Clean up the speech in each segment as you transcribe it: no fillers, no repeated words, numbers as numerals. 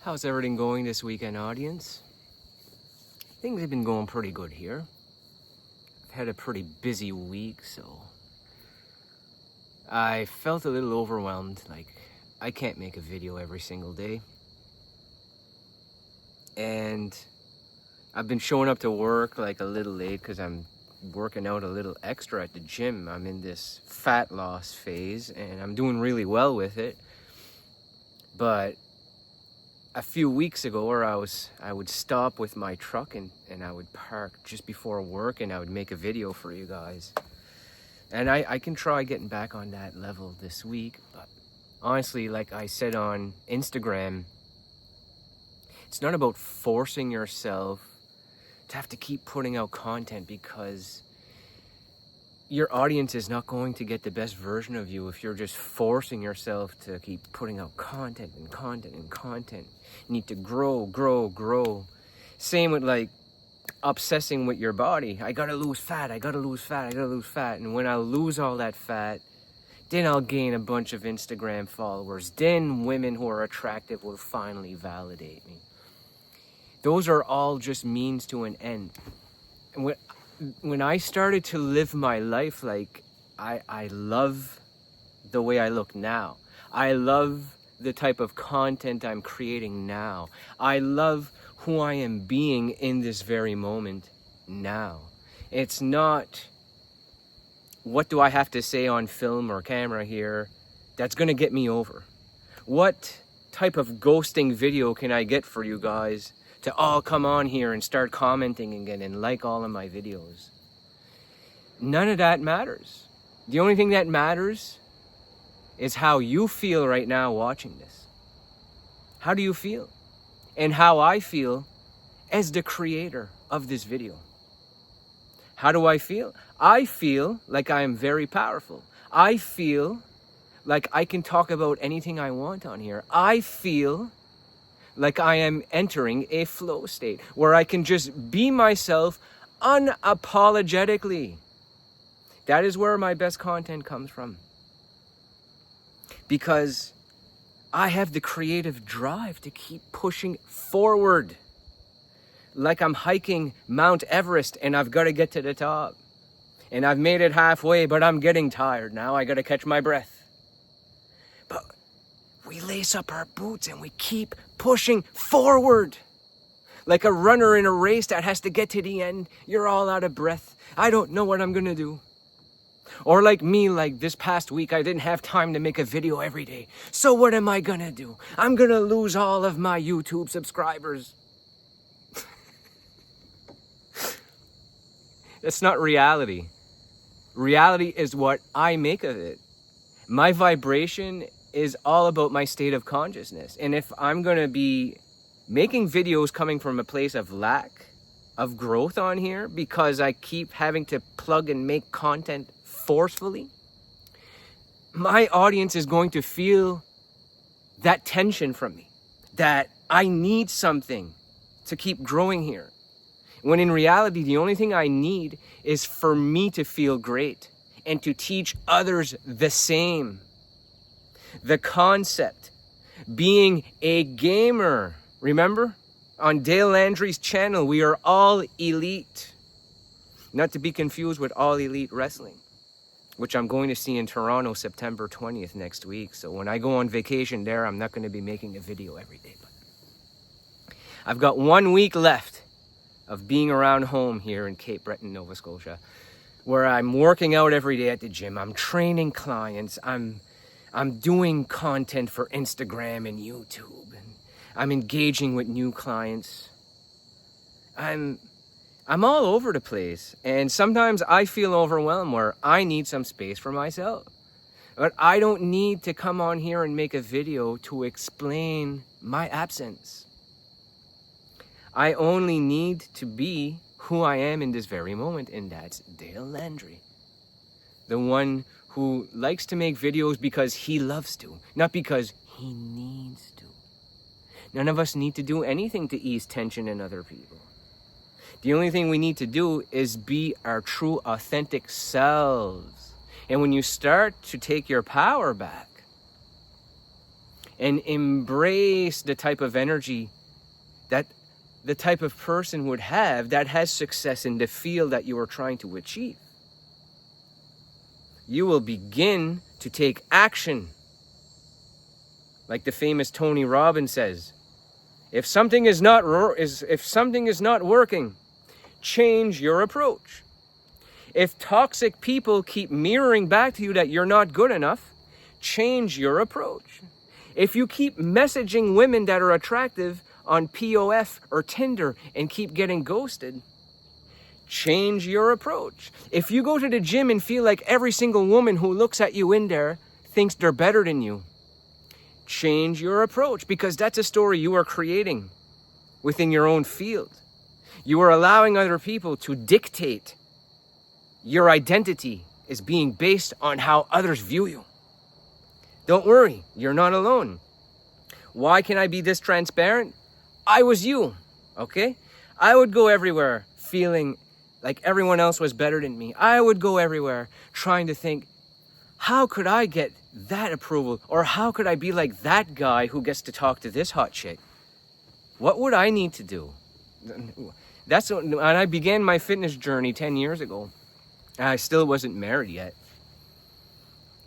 How's everything going this weekend, audience? Things have been going pretty good here. I've had a pretty busy week, so I felt a little overwhelmed. Like, I can't make a video every single day. And I've been showing up to work like a little late because I'm working out a little extra at the gym. I'm in this fat loss phase and I'm doing really well with it. But a few weeks ago, where I would stop with my truck and I would park just before work and I would make a video for you guys. And I can try getting back on that level this week. But honestly, like I said on Instagram, it's not about forcing yourself to have to keep putting out content, because your audience is not going to get the best version of you if you're just forcing yourself to keep putting out content and content and content. You need to grow. Same with like obsessing with your body. I gotta lose fat. And when I lose all that fat, then I'll gain a bunch of Instagram followers. Then women who are attractive will finally validate me. Those are all just means to an end. And when I started to live my life, like I love the way I look now. I love the type of content I'm creating now. I love who I am being in this very moment now. It's not what do I have to say on film or camera here that's gonna get me over. What type of ghosting video can I get for you guys to all come on here and start commenting again and like all of my videos? None of that matters. The only thing that matters is how you feel right now watching this. How do you feel? And how I feel as the creator of this video. How do I feel? I feel like I am very powerful. I feel like I can talk about anything I want on here. I feel like I am entering a flow state where I can just be myself unapologetically. That is where my best content comes from. Because I have the creative drive to keep pushing forward. Like I'm hiking Mount Everest and I've got to get to the top. And I've made it halfway, but I'm getting tired now. I got to catch my breath. But we lace up our boots and we keep pushing forward. Like a runner in a race that has to get to the end. You're all out of breath. I don't know what I'm going to do. Or like me, like this past week, I didn't have time to make a video every day. So what am I gonna do? I'm gonna lose all of my YouTube subscribers. That's not reality. Reality is what I make of it. My vibration is all about my state of consciousness. And if I'm gonna be making videos coming from a place of lack of growth on here because I keep having to plug and make content forcefully, my audience is going to feel that tension from me, that I need something to keep growing here. When in reality, the only thing I need is for me to feel great and to teach others the same. The concept being a gamer. Remember? On Dale Landry's channel, we are all elite. Not to be confused with All Elite Wrestling, which I'm going to see in Toronto September 20th next week. So when I go on vacation there, I'm not going to be making a video every day. But I've got 1 week left of being around home here in Cape Breton, Nova Scotia, where I'm working out every day at the gym. I'm training clients. I'm doing content for Instagram and YouTube. And I'm engaging with new clients. I'm all over the place, and sometimes I feel overwhelmed where I need some space for myself. But I don't need to come on here and make a video to explain my absence. I only need to be who I am in this very moment, and that's Dale Landry. The one who likes to make videos because he loves to, not because he needs to. None of us need to do anything to ease tension in other people. The only thing we need to do is be our true, authentic selves. And when you start to take your power back and embrace the type of energy that the type of person would have that has success in the field that you are trying to achieve. You will begin to take action. Like the famous Tony Robbins says, if something is not working, change your approach. If toxic people keep mirroring back to you that you're not good enough, change your approach. If you keep messaging women that are attractive on POF or Tinder and keep getting ghosted, change your approach. If you go to the gym and feel like every single woman who looks at you in there thinks they're better than you, change your approach, because that's a story you are creating within your own field. You are allowing other people to dictate your identity is being based on how others view you. Don't worry, you're not alone. Why can I be this transparent? I was you, okay? I would go everywhere feeling like everyone else was better than me. I would go everywhere trying to think, how could I get that approval? Or how could I be like that guy who gets to talk to this hot chick? What would I need to do? That's when I began my fitness journey 10 years ago. I still wasn't married yet.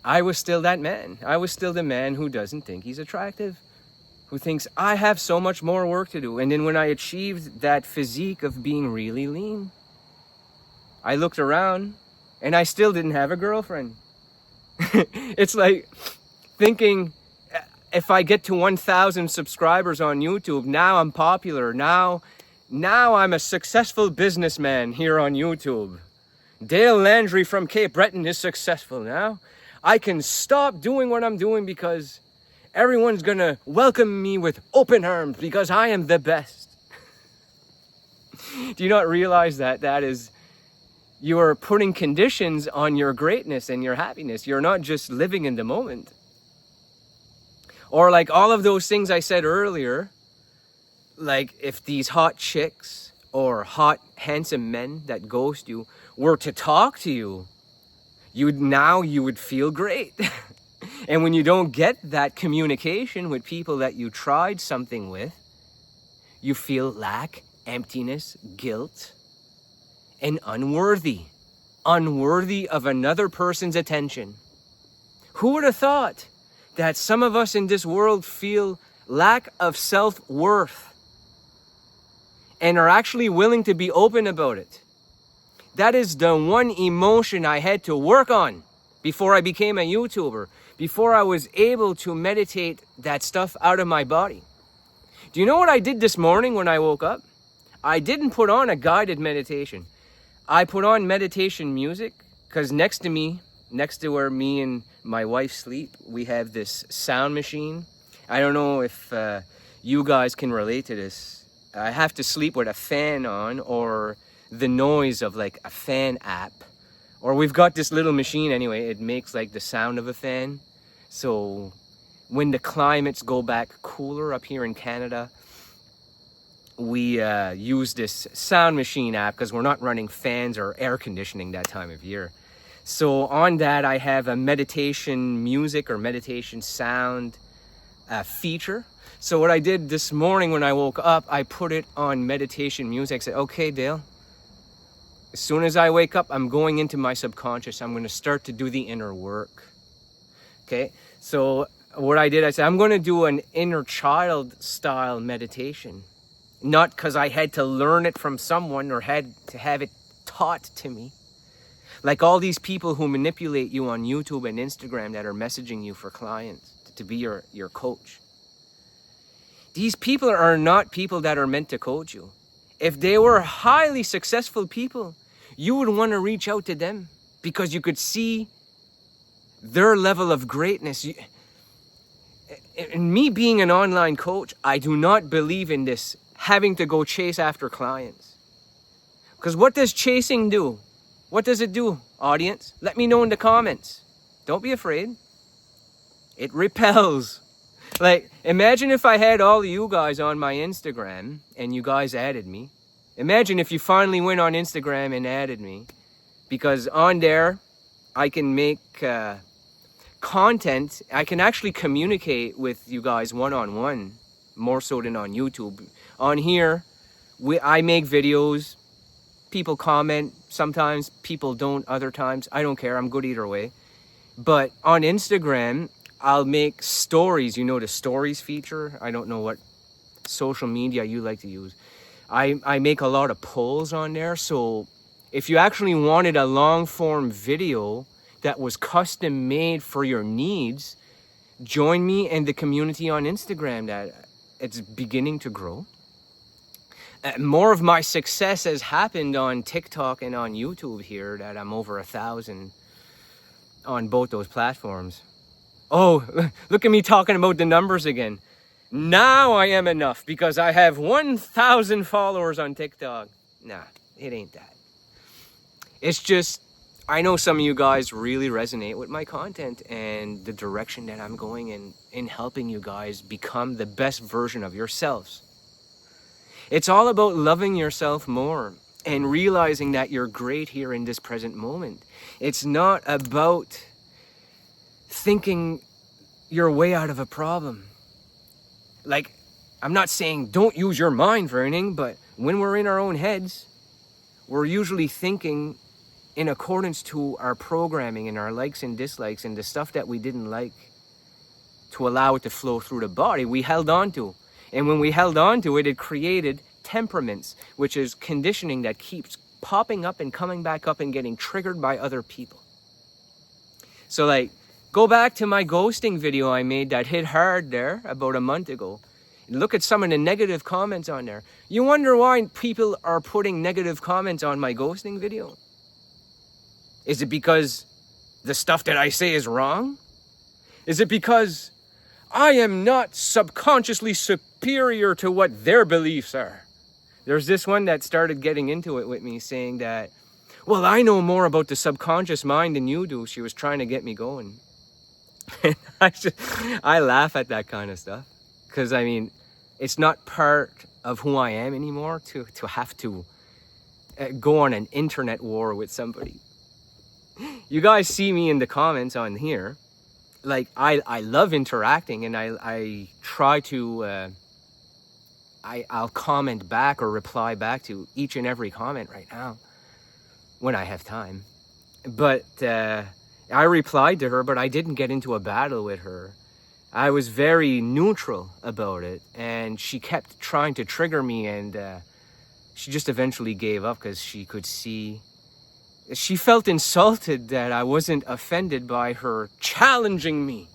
I was still that man. I was still the man who doesn't think he's attractive, who thinks I have so much more work to do. And then when I achieved that physique of being really lean, I looked around and I still didn't have a girlfriend. It's like thinking, if I get to 1,000 subscribers on YouTube, now I'm popular. Now I'm a successful businessman here on YouTube. Dale Landry from Cape Breton is successful now. I can stop doing what I'm doing because everyone's gonna welcome me with open arms because I am the best. Do you not realize that is, you are putting conditions on your greatness and your happiness. You're not just living in the moment. Or like all of those things I said earlier, like if these hot chicks or hot handsome men that ghost you were to talk to you, you would feel great. And when you don't get that communication with people that you tried something with, you feel lack, emptiness, guilt, and unworthy of another person's attention. Who would have thought that some of us in this world feel lack of self-worth and are actually willing to be open about it? That is the one emotion I had to work on before I became a YouTuber, before I was able to meditate that stuff out of my body. Do you know what I did this morning when I woke up? I didn't put on a guided meditation. I put on meditation music because next to where me and my wife sleep, we have this sound machine. I don't know if you guys can relate to this. I have to sleep with a fan on, or the noise of like a fan app, or we've got this little machine anyway. It makes like the sound of a fan. So when the climates go back cooler up here in Canada, we use this sound machine app because we're not running fans or air conditioning that time of year. So on that, I have a meditation music or meditation sound feature. So what I did this morning when I woke up, I put it on meditation music. I said, okay, Dale, as soon as I wake up, I'm going into my subconscious. I'm going to start to do the inner work. Okay, so what I did, I said, I'm going to do an inner child style meditation. Not because I had to learn it from someone or had to have it taught to me. Like all these people who manipulate you on YouTube and Instagram that are messaging you for clients to be your coach. These people are not people that are meant to coach you. If they were highly successful people, you would want to reach out to them because you could see their level of greatness. And me being an online coach, I do not believe in this having to go chase after clients. Because what does chasing do? What does it do, audience? Let me know in the comments. Don't be afraid. It repels. Like, imagine if I had all of you guys on my Instagram and you guys added me. Imagine if you finally went on Instagram and added me. Because on there, I can make content, I can actually communicate with you guys one-on-one, more so than on YouTube. On here, I make videos, people comment, sometimes people don't, other times, I don't care, I'm good either way. But on Instagram, I'll make stories, you know, the stories feature. I don't know what social media you like to use. I make a lot of polls on there, so if you actually wanted a long form video that was custom made for your needs, join me in the community on Instagram that it's beginning to grow. More of my success has happened on TikTok and on YouTube here, that I'm over 1,000 on both those platforms. Oh, look at me talking about the numbers again. Now I am enough because I have 1,000 followers on TikTok. Nah, it ain't that. It's just, I know some of you guys really resonate with my content and the direction that I'm going in helping you guys become the best version of yourselves. It's all about loving yourself more and realizing that you're great here in this present moment. It's not about thinking your way out of a problem. Like, I'm not saying don't use your mind for anything, but when we're in our own heads, we're usually thinking in accordance to our programming and our likes and dislikes and the stuff that we didn't like, to allow it to flow through the body, we held on to. And when we held on to it, it created temperaments, which is conditioning that keeps popping up and coming back up and getting triggered by other people. So like, go back to my ghosting video I made that hit hard there about a month ago. Look at some of the negative comments on there. You wonder why people are putting negative comments on my ghosting video? Is it because the stuff that I say is wrong? Is it because I am not subconsciously superior to what their beliefs are? There's this one that started getting into it with me, saying that, well, I know more about the subconscious mind than you do. She was trying to get me going. And I laugh at that kind of stuff. Because, I mean, it's not part of who I am anymore to have to go on an internet war with somebody. You guys see me in the comments on here. Like, I love interacting, and I try to... I'll comment back or reply back to each and every comment right now when I have time. But I replied to her, but I didn't get into a battle with her. I was very neutral about it, and she kept trying to trigger me, and she just eventually gave up because she could see... She felt insulted that I wasn't offended by her challenging me.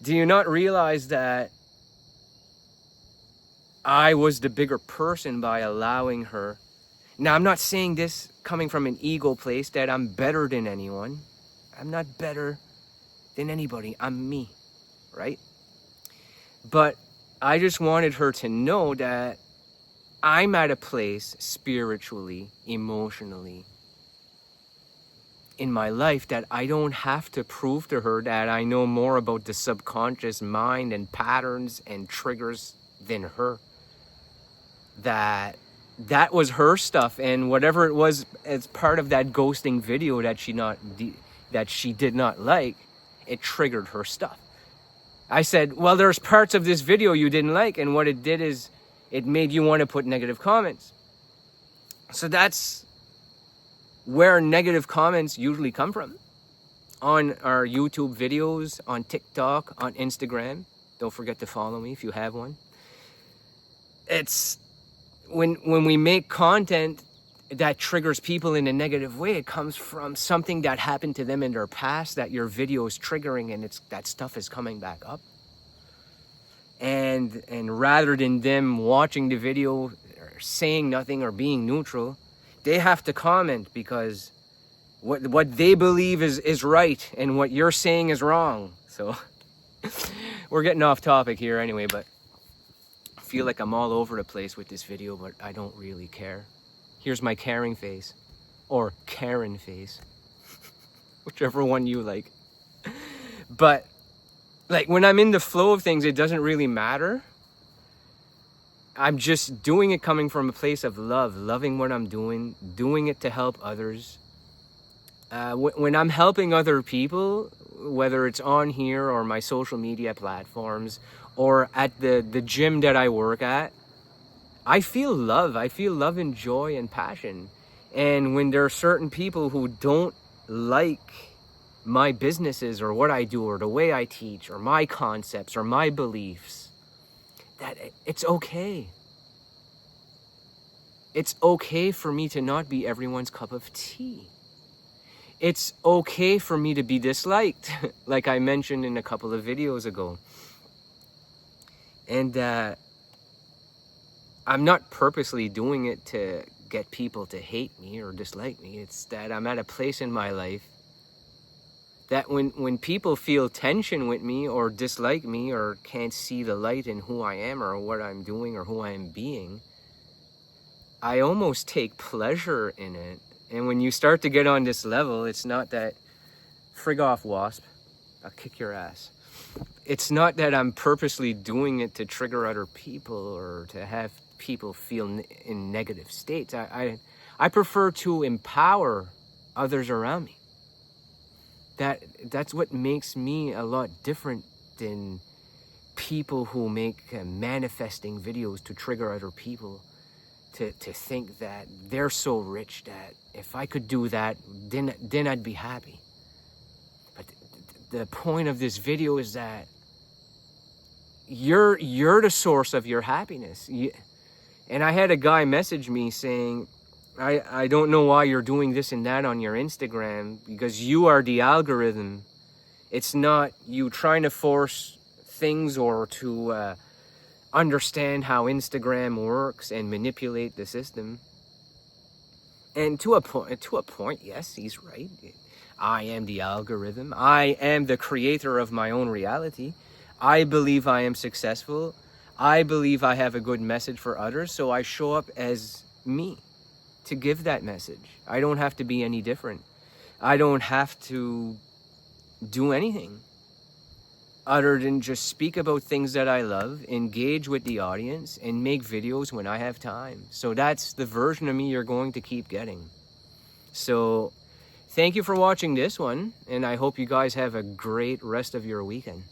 Do you not realize that I was the bigger person by allowing her? Now, I'm not saying this coming from an ego place that I'm better than anyone. I'm not better than anybody. I'm me, right? But I just wanted her to know that I'm at a place spiritually, emotionally, in my life that I don't have to prove to her that I know more about the subconscious mind and patterns and triggers than her. That was her stuff, and whatever it was as part of that ghosting video that she did not like, it triggered her stuff. I said, well, there's parts of this video you didn't like, and what it did is it made you want to put negative comments. So that's where negative comments usually come from. On our YouTube videos, on TikTok, on Instagram. Don't forget to follow me if you have one. It's when we make content that triggers people in a negative way, it comes from something that happened to them in their past that your video is triggering, and that stuff is coming back up. And rather than them watching the video or saying nothing or being neutral, they have to comment because what they believe is right and what you're saying is wrong. So we're getting off topic here anyway, but I feel like I'm all over the place with this video, but I don't really care. Here's my caring face, or Karen face, whichever one you like. But like when I'm in the flow of things, it doesn't really matter. I'm just doing it coming from a place of love, loving what I'm doing it to help others. When I'm helping other people, whether it's on here or my social media platforms or at the gym that I work at, I feel love. I feel love and joy and passion. And when there are certain people who don't like my businesses or what I do or the way I teach or my concepts or my beliefs, that it's okay. It's okay for me to not be everyone's cup of tea. It's okay for me to be disliked, like I mentioned in a couple of videos ago. And I'm not purposely doing it to get people to hate me or dislike me. It's that I'm at a place in my life that when people feel tension with me or dislike me or can't see the light in who I am or what I'm doing or who I am being, I almost take pleasure in it. And when you start to get on this level, it's not that, frig off, wasp, I'll kick your ass. It's not that I'm purposely doing it to trigger other people or to have people feel in negative states. I prefer to empower others around me. That's what makes me a lot different than people who make manifesting videos to trigger other people to think that they're so rich that if I could do that, then I'd be happy. But the point of this video is that you're the source of your happiness. And I had a guy message me saying, I don't know why you're doing this and that on your Instagram, because you are the algorithm. It's not you trying to force things or to understand how Instagram works and manipulate the system. And to a point, yes, he's right. I am the algorithm. I am the creator of my own reality. I believe I am successful. I believe I have a good message for others, so I show up as me to give that message. I don't have to be any different. I don't have to do anything other than just speak about things that I love, engage with the audience, and make videos when I have time. So that's the version of me you're going to keep getting. So thank you for watching this one, and I hope you guys have a great rest of your weekend.